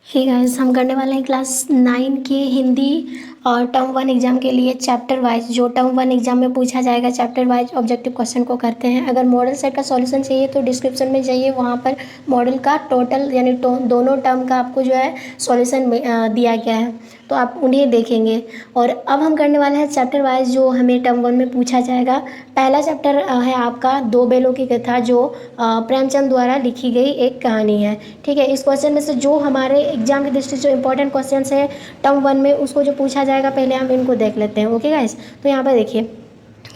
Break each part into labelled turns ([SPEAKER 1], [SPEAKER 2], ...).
[SPEAKER 1] Hey guys, हम करने वाले हैं क्लास 9 के हिंदी और टर्म 1 एग्जाम के लिए चैप्टर वाइज। जो टर्म 1 एग्जाम में पूछा जाएगा चैप्टर वाइज ऑब्जेक्टिव क्वेश्चन को करते हैं। अगर मॉडल सेट का सॉल्यूशन चाहिए तो डिस्क्रिप्शन में जाइए, वहाँ पर मॉडल का टोटल यानी दोनों टर्म का आपको जो है सॉल्यूशन दिया गया है, तो आप उन्हें देखेंगे। और अब हम करने वाले हैं चैप्टर वाइज जो हमें टर्म 1 में पूछा जाएगा। पहला चैप्टर है आपका दो बेलों की कथा, जो प्रेमचंद द्वारा लिखी गई एक कहानी है। ठीक है, इस क्वेश्चन में से जो हमारे एग्जाम की दृष्टि से जो इंपॉर्टेंट क्वेश्चन है टर्म 1 में, उसको जो पूछा जाएगा पहले हम इनको देख लेते हैं। ओके गाइस, तो यहाँ पर देखिए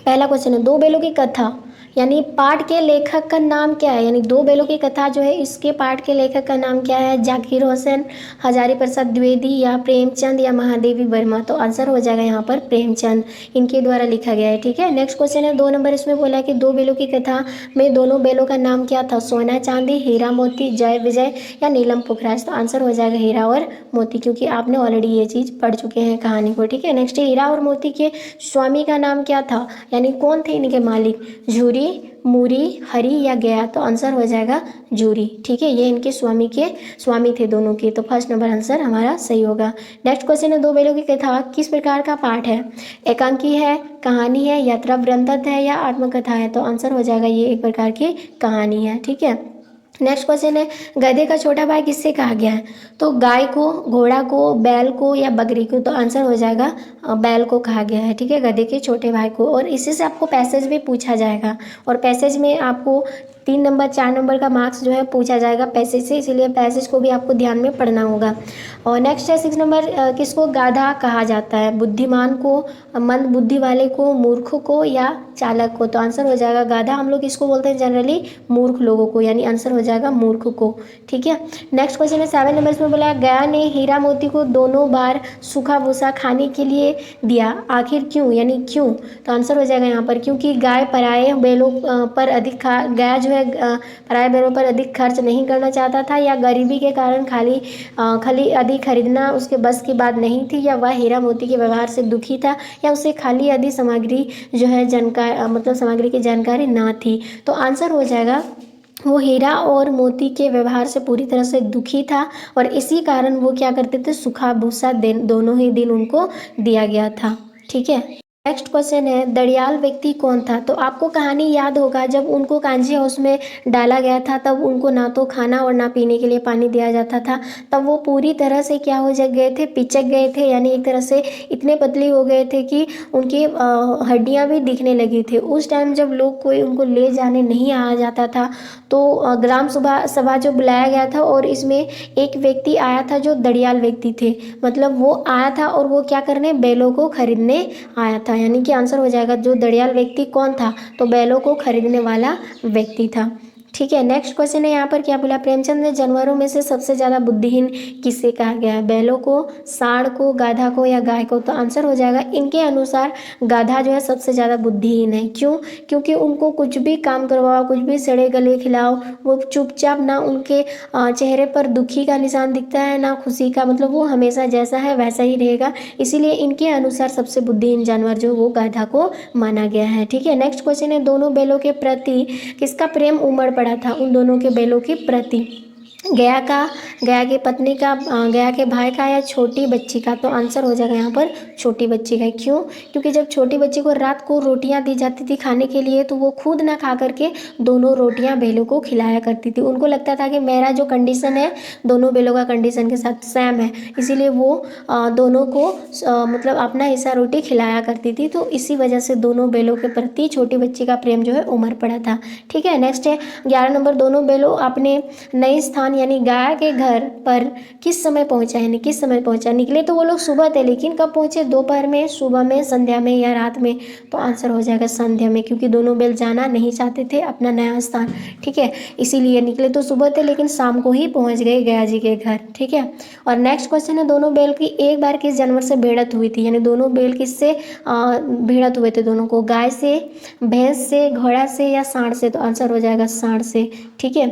[SPEAKER 1] पहला क्वेश्चन है दो बेलों की कथा, यानी पाठ के लेखक का नाम क्या है। यानी दो बेलों की कथा जो है इसके पाठ के लेखक का नाम क्या है, जाकिर हुसैन, हजारी प्रसाद द्विवेदी या प्रेमचंद या महादेवी वर्मा। तो आंसर हो जाएगा यहाँ पर प्रेमचंद, इनके द्वारा लिखा गया है। ठीक है, नेक्स्ट क्वेश्चन है 2 नंबर। इसमें बोला है कि दो बेलों की कथा में दोनों बेलों का नाम क्या था, सोना चांदी, हीरा मोती, जय विजय या नीलम पुखराज। तो आंसर हो जाएगा हीरा और मोती, क्योंकि आपने ऑलरेडी ये चीज़ पढ़ चुके हैं कहानी को। ठीक है, नेक्स्ट हीरा और मोती के स्वामी का नाम क्या था, यानी कौन थे इनके मालिक, झूरी, मूरी, हरि या गया। तो आंसर हो जाएगा जूरी। ठीक है, ये इनके स्वामी थे दोनों के। तो फर्स्ट नंबर आंसर हमारा सही होगा। नेक्स्ट क्वेश्चन है दो बेलों की कथा किस प्रकार का पाठ है, एकांकी है, कहानी है, यात्रा वृत्तांत है या आत्मकथा है। तो आंसर हो जाएगा ये एक प्रकार की कहानी है। ठीक है, नेक्स्ट क्वेश्चन है गधे का छोटा भाई किससे कहा गया है, तो गाय को, घोड़ा को, बैल को या बकरी को। तो आंसर हो जाएगा बैल को कहा गया है। ठीक है, गधे के छोटे भाई को। और इसी से आपको पैसेज भी पूछा जाएगा, और पैसेज में आपको 3 नंबर 4 नंबर का मार्क्स जो है पूछा जाएगा पैसेज से, इसीलिए पैसेज को भी आपको ध्यान में पढ़ना होगा। और नेक्स्ट है 6 नंबर, किसको गाधा कहा जाता है, बुद्धिमान को, मंद बुद्धि वाले को, मूर्ख को या चालक को। तो आंसर हो जाएगा गाधा हम लोग इसको बोलते हैं जनरली मूर्ख लोगों को, यानी आंसर हो जाएगा मूर्ख को। ठीक है, नेक्स्ट क्वेश्चन है 7 नंबर। इसमें बोला गया ने हीरा मोती को दोनों बार सूखा भूसा खाने के लिए दिया, आखिर क्यों, यानी क्यों। तो आंसर हो जाएगा यहाँ पर क्योंकि गाय पराये बैलों पर अधिक गया जो है पराये बैलों पर अधिक खर्च नहीं करना चाहता था, या गरीबी के कारण खाली अधिक खरीदना उसके बस की बात नहीं थी, या वह हीरा मोती के व्यवहार से दुखी था, या उसे खाली अधिक सामग्री जो है मतलब सामग्री की जानकारी ना थी। तो आंसर हो जाएगा वो हीरा और मोती के व्यवहार से पूरी तरह से दुखी था, और इसी कारण वो क्या करते थे, सूखा भूसा दोनों ही दिन उनको दिया गया था। ठीक है, नेक्स्ट क्वेश्चन है दड़ियाल व्यक्ति कौन था। तो आपको कहानी याद होगा, जब उनको कांजी हाउस में डाला गया था तब उनको ना तो खाना और ना पीने के लिए पानी दिया जाता था। तब वो पूरी तरह से क्या हो गए थे, पिचक गए थे, यानी एक तरह से इतने पतली हो गए थे कि उनकी हड्डियां भी दिखने लगी थी। उस टाइम जब लोग कोई उनको ले जाने नहीं आ जाता था, तो ग्राम सभा जो बुलाया गया था, और इसमें एक व्यक्ति आया था जो दड़ियाल व्यक्ति थे, मतलब वो आया था और वो क्या करने, बैलों को खरीदने आया था। यानी कि आंसर हो जाएगा जो दड़ियाल व्यक्ति कौन था, तो बैलों को खरीदने वाला व्यक्ति था। ठीक है, नेक्स्ट क्वेश्चन है यहाँ पर क्या बोला, प्रेमचंद ने जानवरों में से सबसे ज़्यादा बुद्धिहीन किसे कहा गया है, बैलों को, सांड को, गाधा को या गाय को। तो आंसर हो जाएगा इनके अनुसार गाधा जो है सबसे ज़्यादा बुद्धिहीन है। क्यों, क्योंकि उनको कुछ भी काम करवाओ, कुछ भी सड़े गले खिलाओ, वो चुपचाप, ना उनके चेहरे पर दुखी का निशान दिखता है ना खुशी का, मतलब वो हमेशा जैसा है वैसा ही रहेगा। इसीलिए इनके अनुसार सबसे बुद्धिहीन जानवर जो वो गाधा को माना गया है। ठीक है, नेक्स्ट क्वेश्चन है दोनों बैलों के प्रति किसका प्रेम उमड़ पड़ा था, उन दोनों के बैलों के प्रति, गया का, गया की पत्नी का, गया के भाई का या छोटी बच्ची का। तो आंसर हो जाएगा यहाँ पर छोटी बच्ची का। क्यों, क्योंकि जब छोटी बच्ची को रात को रोटियां दी जाती थी खाने के लिए, तो वो खुद ना खा करके दोनों रोटियां बैलों को खिलाया करती थी। उनको लगता था कि मेरा जो कंडीशन है दोनों बैलों का कंडीशन के साथ सेम है, इसीलिए वो दोनों को मतलब अपना हिस्सा रोटी खिलाया करती थी। तो इसी वजह से दोनों बैलों के प्रति छोटी बच्ची का प्रेम जो है उमड़ पड़ा था। ठीक है, नेक्स्ट है 11 नंबर, दोनों बैलों अपने नए स्थान यानी गाय के घर पर किस समय पहुंचा, यानी किस समय पहुंचा। निकले तो वो लोग सुबह थे, लेकिन कब पहुंचे, दोपहर में, सुबह में, संध्या में या रात में। तो आंसर हो जाएगा संध्या में, क्योंकि दोनों बैल जाना नहीं चाहते थे अपना नया स्थान। ठीक है, इसीलिए निकले तो सुबह थे लेकिन शाम को ही पहुंच गए गया जी के घर। ठीक है, और नेक्स्ट क्वेश्चन है दोनों बैल की एक बार किस जानवर से भिड़त हुई थी, यानी दोनों बैल किससे भिड़त हुए थे दोनों को, गाय से, भैंस से, घोड़ा से या सांड से। तो आंसर हो जाएगा सांड से। ठीक है,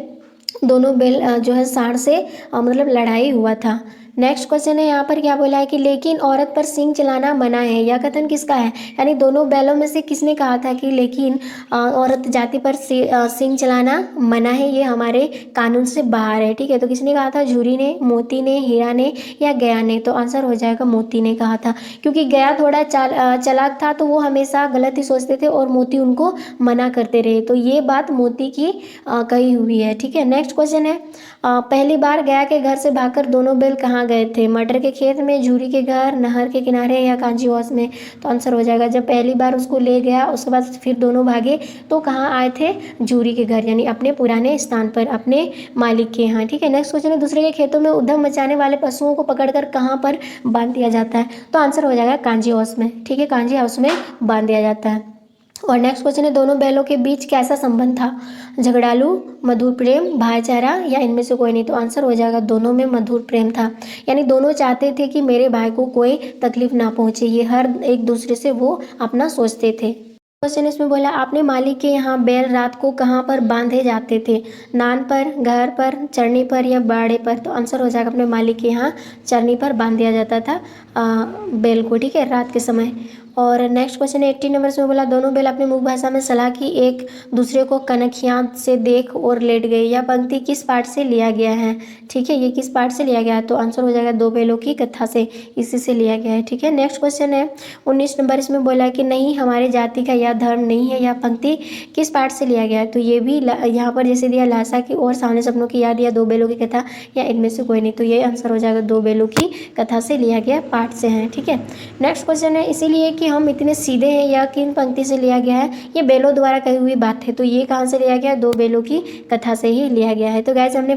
[SPEAKER 1] दोनों बैल जो है सांड से मतलब लड़ाई हुआ था। नेक्स्ट क्वेश्चन है यहाँ पर क्या बोला है कि लेकिन औरत पर सींग चलाना मना है। यह कथन किसका है? यानी दोनों बैलों में से किसने कहा था कि लेकिन औरत जाति पर सींग चलाना मना है, ये हमारे कानून से बाहर है। ठीक है, तो किसने कहा था? झूरी ने, मोती ने, हीरा ने या गया ने? तो आंसर हो जाएगा मोती ने कहा था, क्योंकि गया थोड़ा चालाक था, तो वो हमेशा गलत ही सोचते थे और मोती उनको मना करते रहे। तो ये बात मोती की कही हुई है। ठीक है, नेक्स्ट क्वेश्चन है पहली बार गया के घर से भागकर दोनों बैल कहाँ गए थे? मटर के खेत में, झूरी के घर, नहर के किनारे या कांजी हाउस में? तो आंसर हो जाएगा जब पहली बार उसको ले गया उसके बाद फिर दोनों भागे तो कहाँ आए थे? झूरी के घर, यानी अपने पुराने स्थान पर, अपने मालिक के यहाँ। ठीक है, नेक्स्ट क्वेश्चन है दूसरे के खेतों में उद्यम मचाने वाले पशुओं को पकड़कर कहाँ पर बांध दिया जाता है? तो आंसर हो जाएगा कांजी हाउस में। ठीक है, कांजी हाउस में बांध दिया जाता है। और नेक्स्ट क्वेश्चन है दोनों बैलों के बीच कैसा संबंध था? झगड़ालू, मधुर प्रेम, भाईचारा या इनमें से कोई नहीं? तो आंसर हो जाएगा दोनों में मधुर प्रेम था, यानी दोनों चाहते थे कि मेरे भाई को कोई तकलीफ ना पहुंचे, ये हर एक दूसरे से वो अपना सोचते थे। क्वेश्चन इसमें बोला आपने मालिक के यहाँ बैल रात को कहाँ पर बांधे जाते थे? नान पर, घर पर, चरनी पर या बाड़े पर? तो आंसर हो जाएगा अपने मालिक के यहाँ चरनी पर बांध दिया जाता था बैल को। ठीक है, रात के समय। और नेक्स्ट क्वेश्चन है 18 नंबर में बोला दोनों बैल अपने मुख भाषा में सलाह की एक दूसरे को कनखियाँ से देख और लेट गए। यह पंक्ति किस पाठ से लिया गया है? ठीक है, ये किस पाठ से लिया गया है? तो आंसर हो जाएगा दो बैलों की कथा से, इसी से लिया गया है। ठीक है, नेक्स्ट क्वेश्चन है 19 नंबर, इसमें बोला कि नहीं हमारे जाति का यह धर्म नहीं है। यह पंक्ति किस पाठ से लिया गया है? तो ये भी यहाँ पर जैसे दिया लासा की और सामने सपनों की याद या दो बैलों की कथा या इनमें से कोई नहीं? तो ये आंसर हो जाएगा दो बैलों की कथा से लिया गया पाठ से है। ठीक है, नेक्स्ट क्वेश्चन है इसीलिए कि हम इतने सीधे हैं, यह किन पंक्ति से लिया गया है? ये बैलों द्वारा कही हुई बात है, तो ये कहाँ से लिया गया है? दो बैलों की कथा से ही लिया गया है। तो गाइस हमने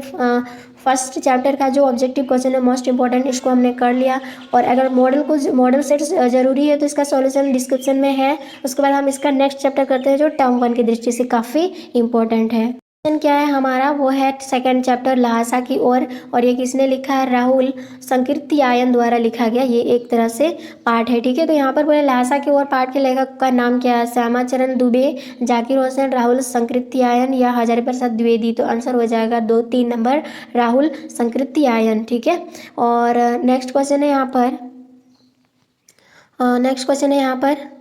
[SPEAKER 1] फर्स्ट चैप्टर का जो ऑब्जेक्टिव क्वेश्चन है मोस्ट इंपॉर्टेंट, इसको हमने कर लिया। और अगर मॉडल सेट जरूरी है तो इसका सॉल्यूशन डिस्क्रिप्शन में है। उसके बाद हम इसका नेक्स्ट चैप्टर करते हैं जो टर्म 1 की दृष्टि से काफ़ी इंपॉर्टेंट है। क्या है हमारा? वो है सेकंड चैप्टर लहासा की ओर, और ये किसने लिखा है? राहुल संकृत्यायन द्वारा लिखा गया ये एक तरह से पाठ है। ठीक है, तो यहाँ पर बोले लहासा की ओर पाठ के लेखक का नाम क्या है? श्यामाचरण दुबे, जाकिर हुसैन, राहुल संकृत्यायन या हजारी प्रसाद द्विवेदी? तो आंसर हो जाएगा 2-3 नंबर राहुल संकृत्यायन। ठीक है, और नेक्स्ट क्वेश्चन है यहाँ पर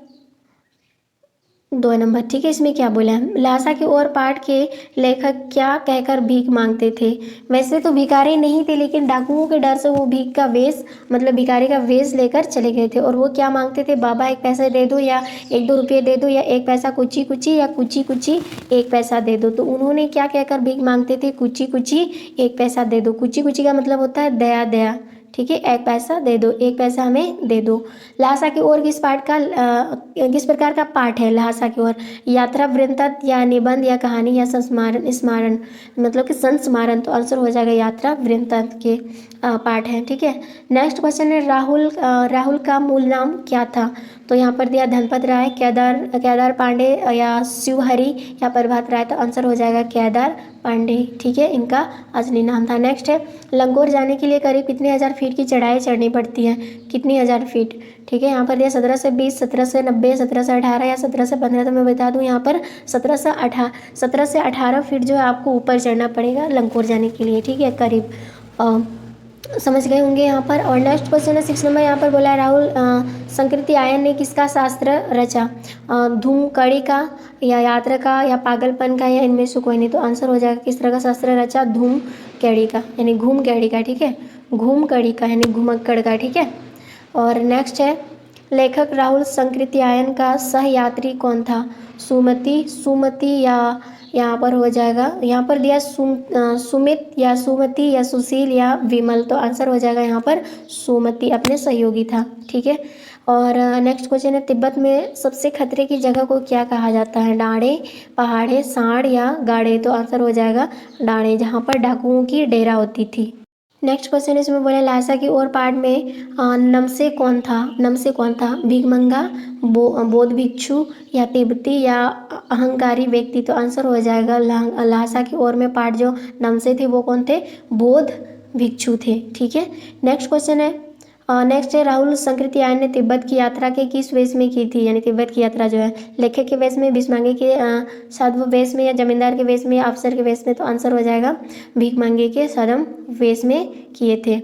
[SPEAKER 1] 2 नंबर। ठीक है, इसमें क्या बोला है? लासा की ओर पाठ के लेखक क्या कहकर भीख मांगते थे? वैसे तो भिखारी नहीं थे, लेकिन डाकुओं के डर से वो भीख का वेश मतलब भिखारी का वेश लेकर चले गए थे। और वो क्या मांगते थे? बाबा 1 पैसा दे दो, या 1-2 रुपये दे दो, या 1 पैसा कुची कुची, या कुची कुची 1 पैसा दे दो। तो उन्होंने क्या कहकर भीख मांगते थे? कुची कुची 1 पैसा दे दो। कुची कुची का मतलब होता है दया दया। ठीक है, 1 पैसा दे दो, 1 पैसा हमें दे दो। लहासा की ओर किस किस प्रकार का पाठ है? लहासा की ओर यात्रा वृत्तांत या निबंध या कहानी या स्मारण मतलब कि संस्मरण? तो आंसर हो जाएगा यात्रा वृत्तांत के पाठ है। ठीक है, नेक्स्ट क्वेश्चन है राहुल का मूल नाम क्या था? तो यहाँ पर दिया धनपत राय, केदार पांडे या शिवहरि या प्रभात राय? तो आंसर हो जाएगा केदार पांडे। ठीक है, इनका असली नाम था। नेक्स्ट है लंगोर जाने के लिए करीब कितने हज़ार फीट की चढ़ाई चढ़नी पड़ती है? कितनी हज़ार फीट? ठीक है, यहाँ पर दिया 17 से 20, 17 से 90, 17 से 18 या 17 से 15। तो मैं बता दूँ यहाँ पर 17 से 18 फीट जो है आपको ऊपर चढ़ना पड़ेगा लंगोर जाने के लिए। ठीक है, करीब समझ गए होंगे यहाँ पर। और नेक्स्ट क्वेश्चन है 6 नंबर, यहाँ पर बोला है राहुल संकृत्यायन ने किसका शास्त्र रचा? धूम कड़ी का या यात्रा का या पागलपन का या इनमें से कोई नहीं? तो आंसर हो जाएगा किस तरह का शास्त्र रचा? धूम कड़ी का, यानी घूम कड़ी का। ठीक है, घूम कड़ी का यानी घुमक्कड़ का। ठीक है, और नेक्स्ट है लेखक राहुल संकृत्यायन का सहयात्री कौन था? सुमति या यहाँ पर हो जाएगा, यहाँ पर दिया सुमित या सुमति या सुशील या विमल? तो आंसर हो जाएगा यहाँ पर सुमति अपने सहयोगी था। ठीक है, और नेक्स्ट क्वेश्चन है तिब्बत में सबसे खतरे की जगह को क्या कहा जाता है? डाँड़े, पहाड़े, सांड या गाड़े? तो आंसर हो जाएगा डाँड़े, जहाँ पर डाकुओं की डेरा होती थी। नेक्स्ट क्वेश्चन इसमें बोला लासा की ओर पाठ में नमसे कौन था? भिखमंगा, बौद्ध भिक्षु या तिब्बती या अहंकारी व्यक्ति? तो आंसर हो जाएगा लासा की ओर में पाठ जो नमसे थे वो कौन थे? बौद्ध भिक्षु थे। ठीक है, नेक्स्ट क्वेश्चन है नेक्स्ट है राहुल संकृत्यायन ने तिब्बत की यात्रा के किस वेश में की थी, यानी तिब्बत की यात्रा जो है लेखक के वेश में, भिक्षमांगे के साधु वेश में, या जमींदार के वेश में, या अफसर के वेश में। तो आंसर हो जाएगा भीख मांगे के साधु वेश में किए थे।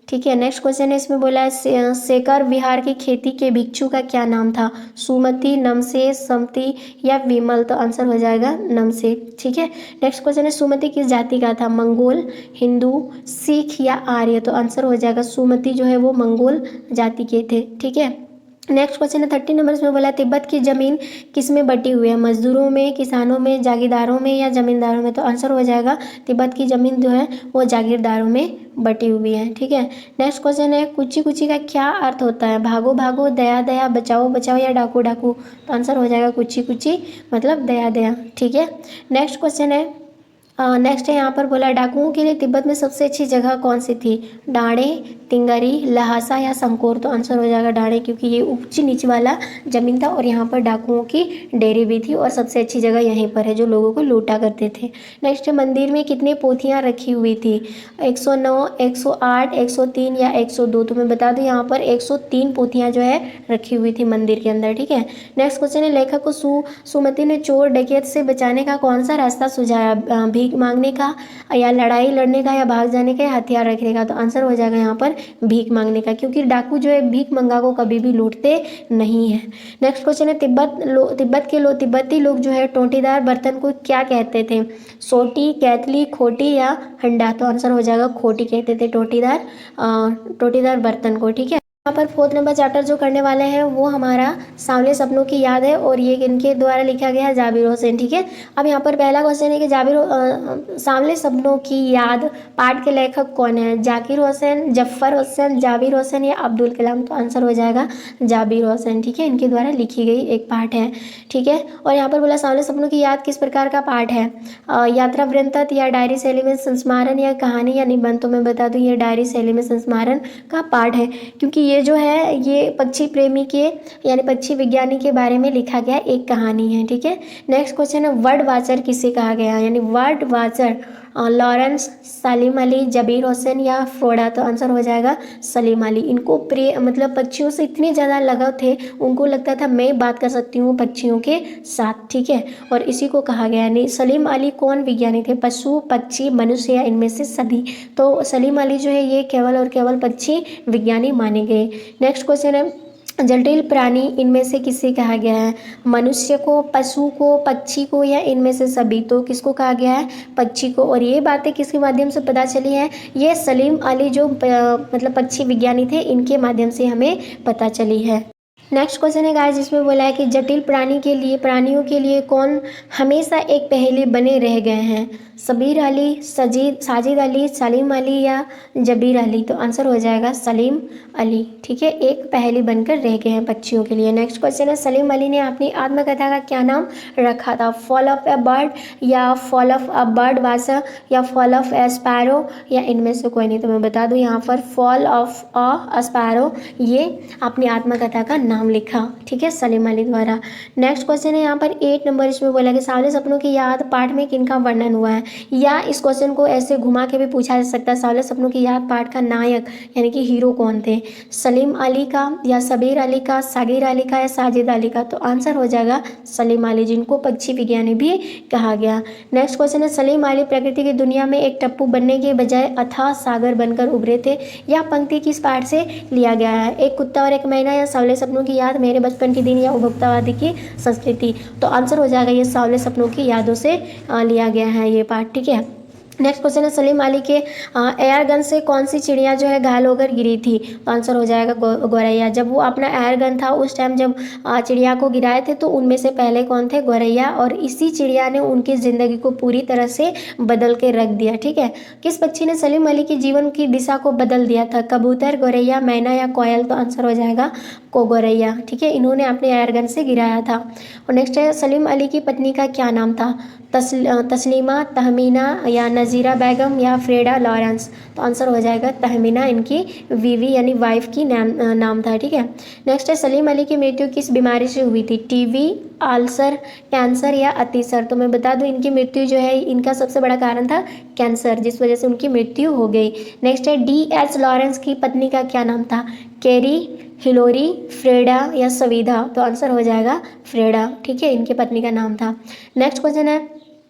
[SPEAKER 1] ठीक है, नेक्स्ट क्वेश्चन है, इसमें बोला है शेखर विहार की खेती के भिक्षु का क्या नाम था, सुमति, नमसे, समति या विमल। तो आंसर हो जाएगा नमसे। ठीक है, नेक्स्ट क्वेश्चन है, सुमति किस जाति का था, मंगोल, हिंदू, सिख या आर्य। तो आंसर हो जाएगा सुमति जो है वो मंगोल जाति के थे। ठीक है, नेक्स्ट क्वेश्चन है 30 नंबर में बोला तिब्बत की जमीन किस में बटी हुई है, मजदूरों में, किसानों में, जागीरदारों में या जमींदारों में। तो आंसर हो जाएगा तिब्बत की जमीन जो है वो जागीरदारों में बटी हुई है। ठीक है, नेक्स्ट क्वेश्चन है कुची कुची का क्या अर्थ होता है, भागो भागो, दया दया, बचाओ बचाओ या डाकू डाकू। तो आंसर हो जाएगा कुची कुची मतलब दया दया। ठीक है, नेक्स्ट क्वेश्चन है नेक्स्ट है यहाँ पर बोला डाकुओं के लिए तिब्बत में सबसे अच्छी जगह कौन सी थी, डाणे, तिंगरी, लहासा या संकोर। तो आंसर हो जाएगा डाणे, क्योंकि ये ऊंच नीच वाला जमीन था और यहाँ पर डाकुओं की डेरे भी थी और सबसे अच्छी जगह यहीं पर है जो लोगों को लूटा करते थे। नेक्स्ट है मंदिर में कितनी पोथियाँ रखी हुई थी, 109, 108, 103 या 102। तो मैं बता दूँ यहाँ पर 103 पोथियाँ जो है रखी हुई थी मंदिर के अंदर। ठीक है, नेक्स्ट क्वेश्चन है लेखक को सुमति ने चोर डकैत से बचाने का कौन सा रास्ता सुझाया, भीख मांगने का या लड़ाई लड़ने का या भाग जाने का या हथियार रखने का। तो आंसर हो जाएगा यहाँ पर भीख मांगने का, क्योंकि डाकू जो है भीख मंगा को कभी भी लूटते नहीं है। नेक्स्ट क्वेश्चन है तिब्बती लोग जो है टोंटीदार बर्तन को क्या कहते थे, सोटी, कैतली, खोटी या हंडा। तो आंसर हो जाएगा खोटी कहते थे टोंटीदार बर्तन को। ठीक है, यहाँ पर 4th नंबर चैप्टर जो करने वाले हैं वो हमारा सांवले सपनों की याद है और ये इनके द्वारा लिखा गया है जाबिर हुसैन। ठीक है, अब यहाँ पर पहला क्वेश्चन है कि सांवले सपनों की याद पाठ के लेखक कौन है, जाकिर हुसैन, जफ़र हुसैन, जाबिर हुसैन या अब्दुल कलाम। तो आंसर हो जाएगा जाबिर हुसैन। ठीक है, इनके द्वारा लिखी गई एक पाठ है। ठीक है, और यहाँ पर बोला सांवले सपनों की याद किस प्रकार का पाठ है, यात्रा वृंतत या डायरी शैली में संस्मरण या कहानी या निबंध। तो मैं बता दूँ ये डायरी शैली में संस्मरण का पाठ है, क्योंकि ये जो है ये पक्षी प्रेमी के यानी पक्षी विज्ञानी के बारे में लिखा गया एक कहानी है। ठीक है, नेक्स्ट क्वेश्चन है वर्ड वाचर किसे कहा गया, यानी bird watcher Lawrence, Salim Ali, Jabir Hussain या फ्रोडा। तो आंसर हो जाएगा सलीम अली। इनको प्रिय मतलब पक्षियों से इतने ज़्यादा लगाव थे, उनको लगता था मैं बात कर सकती हूँ पक्षियों के साथ। ठीक है, और इसी को कहा गया। यानी सलीम अली कौन विज्ञानी थे, पशु, पक्षी, मनुष्य या इनमें से सभी। तो सलीम अली जो है ये केवल और केवल पक्षी विज्ञानी माने गए। नेक्स्ट क्वेश्चन है जटिल प्राणी इनमें से किसे कहा गया है, मनुष्य को, पशु को, पक्षी को या इनमें से सभी। तो किसको कहा गया है, पक्षी को। और ये बातें किसके माध्यम से पता चली है, ये सलीम अली जो मतलब पक्षी विज्ञानी थे इनके माध्यम से हमें पता चली है। नेक्स्ट क्वेश्चन है गाइस जिसमें बोला है कि जटिल प्राणियों के लिए कौन हमेशा एक पहेली बने रह गए हैं, सबीर अली, साजिद अली, सलीम अली या जबीर अली। तो आंसर हो जाएगा सलीम अली। ठीक है, एक पहेली बनकर रह गए हैं पक्षियों के लिए। नेक्स्ट क्वेश्चन है सलीम अली ने अपनी आत्मकथा का क्या नाम रखा था, फॉल ऑफ ए बर्ड या फॉल ऑफ अ बर्ड वासर या फॉल ऑफ ए स्पैरो या इनमें से कोई नहीं। तो मैं बता दूं यहाँ पर फॉल ऑफ अ स्पैरो ये अपनी आत्मकथा का नाम लिखा। ठीक है, सलीम अली द्वारा। नेक्स्ट क्वेश्चन है यहाँ पर 8 नंबर, इसमें बोला कि सांवले सपनों की याद पाठ में किनका वर्णन हुआ है, या इस क्वेश्चन को ऐसे घुमा के भी पूछा जा सकता है, सांवले सपनों की याद पाठ का नायक यानी कि हीरो कौन थे, सलीम अली का या सबीर अली का, सागिर अली का या साजिद अली का। तो आंसर हो जाएगा सलीम अली, जिनको पक्षी विज्ञानी भी कहा गया। नेक्स्ट क्वेश्चन है सलीम अली प्रकृति की दुनिया में एक टप्पू बनने के बजाय अथाह सागर बनकर उभरे थे। यह पंक्ति किस पाठ से लिया गया है, एक कुत्ता और एक मैना या सांवले सपनों की याद, मेरे बचपन के दिन या उपभोक्तावादी की संस्कृति। तो आंसर हो जाएगा ये सांवले सपनों की यादों से लिया गया है ये पाठ। ठीक है, नेक्स्ट क्वेश्चन है सलीम अली के एयर गन से कौन सी चिड़िया जो है घायल होकर गिरी थी। तो आंसर हो जाएगा गौरैया। जब वो अपना एयर गन था उस टाइम जब चिड़िया को गिराए थे तो उनमें से पहले कौन थे, गौरैया, और इसी चिड़िया ने उनकी ज़िंदगी को पूरी तरह से बदल के रख दिया। ठीक है, किस पक्षी ने सलीम अली की जीवन की दिशा को बदल दिया था, कबूतर, गौरैया, मैना या कोयल। तो आंसर हो जाएगा गौरैया। ठीक है, इन्होंने अपने एयर गन से गिराया था। और नेक्स्ट है सलीम अली की पत्नी का क्या नाम था, तस्लीमा, तहमीना या नज़ीरा बेगम या फ्रेडा लॉरेंस। तो आंसर हो जाएगा तहमीना, इनकी बीवी यानी वाइफ की नाम था, ठीक है। नेक्स्ट है सलीम अली की मृत्यु किस बीमारी से हुई थी? टीबी, अल्सर, कैंसर या अतिसर। तो मैं बता दूं इनकी मृत्यु जो है, इनका सबसे बड़ा कारण था कैंसर, जिस वजह से उनकी मृत्यु हो गई। नेक्स्ट है D.H. लॉरेंस की पत्नी का क्या नाम था? कैरी, हिलोरी, फ्रेडा या सविधा। तो आंसर हो जाएगा फ्रेडा, ठीक है, इनकी पत्नी का नाम था। नेक्स्ट क्वेश्चन है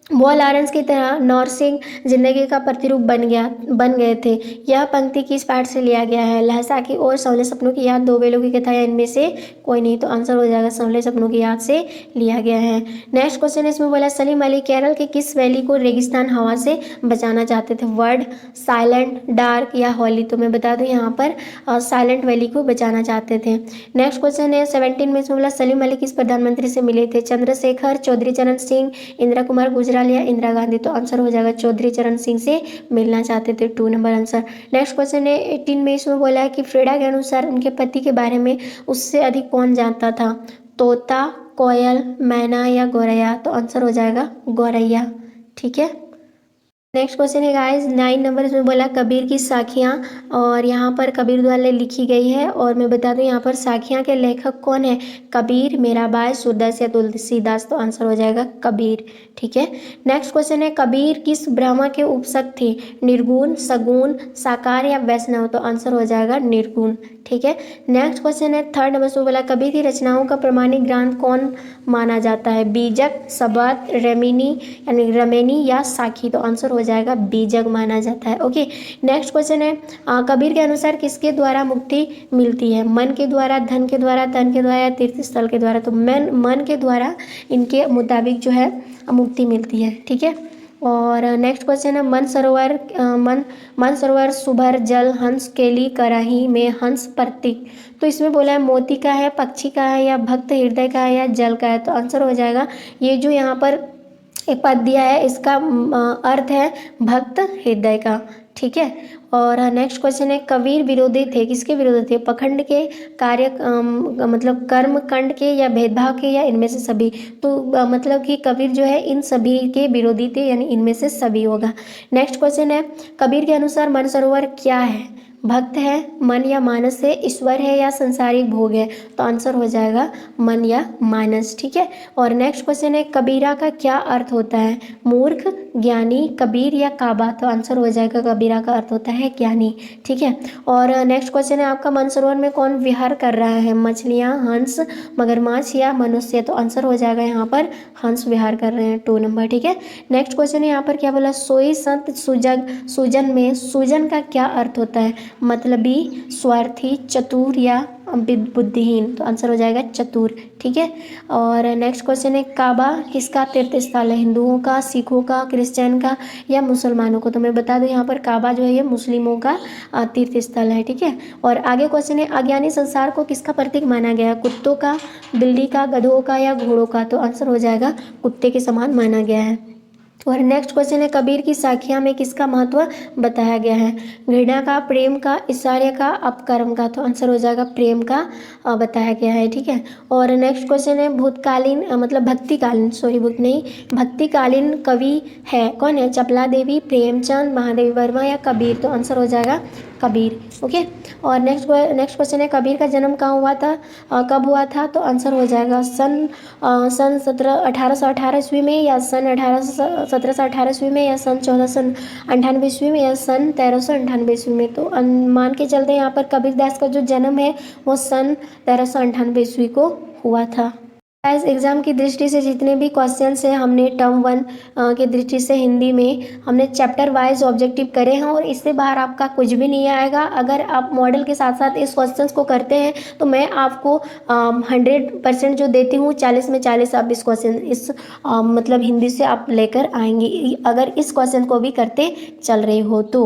[SPEAKER 1] वो लॉरेंस की तरह नौरसिंह जिंदगी का प्रतिरूप बन गए थे। यह पंक्ति किस पाठ से लिया गया है? लहसा की ओर, सौले सपनों की याद, दो बेलों की कथा या इनमें से कोई नहीं। तो आंसर हो जाएगा सौले सपनों की याद से लिया गया है। नेक्स्ट क्वेश्चन है इसमें बोला सलीम अली केरल के किस वैली को रेगिस्तान हवा से बचाना चाहते थे? वर्ड, साइलेंट, डार्क या हॉली। तो मैं बता दूं यहाँ पर साइलेंट वैली को बचाना चाहते थे। नेक्स्ट क्वेश्चन है 17 में इसमें बोला सलीम अली किस प्रधानमंत्री से मिले थे? चंद्रशेखर, चौधरी चरण सिंह, इंदिरा कुमार गुजराल या इंदिरा गांधी। तो आंसर हो जाएगा चौधरी चरण सिंह से मिलना चाहते थे, 2 नंबर आंसर। नेक्स्ट क्वेश्चन है 18 में इसमें बोला है कि फ्रेडा के अनुसार उनके पति के बारे में उससे अधिक कौन जानता था? तोता, कोयल, मैना या गौरैया। तो आंसर हो जाएगा गौरैया, ठीक है। नेक्स्ट क्वेश्चन है गाइस 9 नंबर इसमें बोला कबीर की साखियाँ, और यहाँ पर कबीर द्वारा लिखी गई है। और मैं बता दूँ यहाँ पर साखियाँ के लेखक कौन है? कबीर, मीराबाई, सूरदास या तुलसीदास। तो आंसर हो जाएगा कबीर, ठीक है। नेक्स्ट क्वेश्चन है कबीर किस ब्राह्मण के उपासक थे? निर्गुण, सगुण, साकार या वैष्णव। तो आंसर हो जाएगा निर्गुण, ठीक है। नेक्स्ट क्वेश्चन है 3 नंबर इसमें बोला कबीर की रचनाओं का प्रमाणिक ग्रंथ कौन माना जाता है? बीजक, सबद, रेमिनी यानी रमेनी या साखी। तो आंसर हो जाएगा बीजक माना जाता है, ओके। नेक्स्ट क्वेश्चन है कबीर के अनुसार किसके द्वारा मुक्ति मिलती है? मन के द्वारा, धन के द्वारा, तन के द्वारा या तीर्थ स्थल के द्वारा। तो मन के द्वारा इनके मुताबिक जो है मुक्ति मिलती है, ठीक है। और नेक्स्ट क्वेश्चन है मन सरोवर सुभर जल हंस केली कराही में हंस प्रतीक। तो इसमें बोला है मोती का है, पक्षी का है या भक्त हृदय का है या जल का है। तो आंसर हो जाएगा ये जो यहाँ पर एक पद दिया है इसका अर्थ है भक्त हृदय का, ठीक है। और नेक्स्ट क्वेश्चन है कबीर विरोधी थे, किसके विरोधी थे? पखंड के, कार्य मतलब कर्म कांड के या भेदभाव के या इनमें से सभी। तो मतलब कि कबीर जो है इन सभी के विरोधी थे, यानी इनमें से सभी होगा। नेक्स्ट क्वेश्चन है कबीर के अनुसार मानसरोवर क्या है? भक्त है, मन या मानस है, ईश्वर है या संसारिक भोग है। तो आंसर हो जाएगा मन या मानस, ठीक है। और नेक्स्ट क्वेश्चन है कबीरा का क्या अर्थ होता है? मूर्ख, ज्ञानी, कबीर या काबा। तो आंसर हो जाएगा कबीरा का अर्थ होता है ज्ञानी, ठीक है। और नेक्स्ट क्वेश्चन है आपका मानसरोवर में कौन विहार कर रहा है? मछलियाँ, हंस, मगरमच्छ या मनुष्य। तो आंसर हो जाएगा यहाँ पर हंस विहार कर रहे हैं, 2 नंबर, ठीक है। नेक्स्ट क्वेश्चन है यहाँ पर क्या बोला सोई संत सुजन में सुजन का क्या अर्थ होता है? मतलबी, स्वार्थी, चतुर या बुद्धिहीन। तो आंसर हो जाएगा चतुर, ठीक है। और नेक्स्ट क्वेश्चन है काबा किसका तीर्थ स्थल है? हिंदुओं का, सिखों का, क्रिश्चियन का या मुसलमानों को। तो मैं बता दूं यहाँ पर काबा जो है ये मुस्लिमों का तीर्थ स्थल है, ठीक है। और आगे क्वेश्चन है अज्ञानी संसार को किसका प्रतीक माना गया? कुत्तों का, बिल्ली का, गधों का या घोड़ों का। तो आंसर हो जाएगा कुत्ते के समान माना गया है। और नेक्स्ट क्वेश्चन है कबीर की साखियाँ में किसका महत्व बताया गया है? घृणा का, प्रेम का, ईर्ष्या का, अपकर्म का। तो आंसर हो जाएगा प्रेम का बताया गया है, ठीक है। और नेक्स्ट क्वेश्चन है भूतकालीन मतलब भक्तिकालीन कवि है कौन है? चपला देवी, प्रेमचंद, महादेवी वर्मा या कबीर। तो आंसर हो जाएगा कबीर, ओके। और नेक्स्ट क्वेश्चन है कबीर का जन्म कहाँ हुआ था, कब हुआ था? तो आंसर हो जाएगा सन 1818 ईस्वी में या सन 1718 ईस्वी में या सन 1498 ईस्वी में या सन 1398 ईस्वी में। तो मान के चलते हैं यहाँ पर कबीर दास का जो जन्म है वो सन 1398 ईस्वी को हुआ था। गाइस एग्जाम की दृष्टि से जितने भी क्वेश्चंस हैं हमने टर्म 1 की दृष्टि से हिंदी में हमने चैप्टर वाइज ऑब्जेक्टिव करे हैं और इससे बाहर आपका कुछ भी नहीं आएगा। अगर आप मॉडल के साथ साथ इस क्वेश्चंस को करते हैं तो मैं आपको 100% जो देती हूँ 40 में 40 आप इस क्वेश्चन मतलब हिंदी से आप लेकर आएंगे अगर इस क्वेश्चन को भी करते चल रहे हो तो।